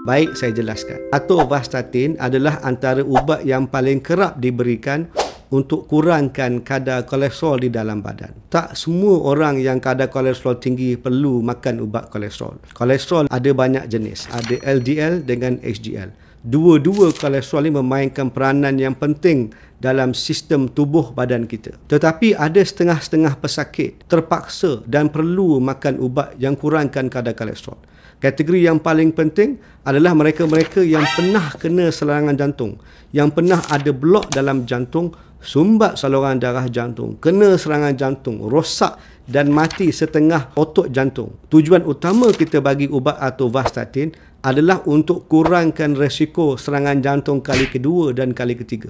Baik, saya jelaskan. Atorvastatin adalah antara ubat yang paling kerap diberikan untuk kurangkan kadar kolesterol di dalam badan. Tak semua orang yang kadar kolesterol tinggi perlu makan ubat kolesterol. Kolesterol ada banyak jenis. Ada LDL dengan HDL. Dua-dua kolesterol ini memainkan peranan yang penting dalam sistem tubuh badan kita. Tetapi ada setengah-setengah pesakit terpaksa dan perlu makan ubat yang kurangkan kadar kolesterol. Kategori yang paling penting adalah mereka-mereka yang pernah kena serangan jantung, yang pernah ada blok dalam jantung, sumbat saluran darah jantung, kena serangan jantung, rosak dan mati setengah otot jantung. Tujuan utama kita bagi ubat atorvastatin adalah untuk kurangkan resiko serangan jantung kali kedua dan kali ketiga.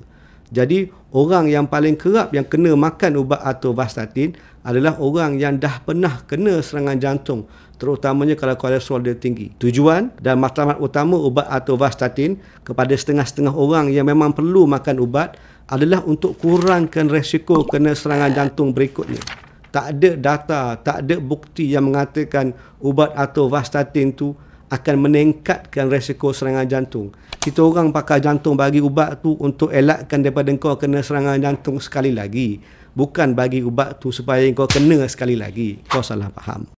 Jadi, orang yang paling kerap yang kena makan ubat atorvastatin adalah orang yang dah pernah kena serangan jantung, terutamanya kalau kolesterol dia tinggi. Tujuan dan matlamat utama ubat atorvastatin kepada setengah-setengah orang yang memang perlu makan ubat adalah untuk kurangkan resiko kena serangan jantung berikutnya. Tak ada data, tak ada bukti yang mengatakan ubat atorvastatin tu akan meningkatkan resiko serangan jantung. Kita orang pakar jantung bagi ubat tu untuk elakkan daripada kau kena serangan jantung sekali lagi. Bukan bagi ubat tu supaya kau kena sekali lagi. Kau salah faham.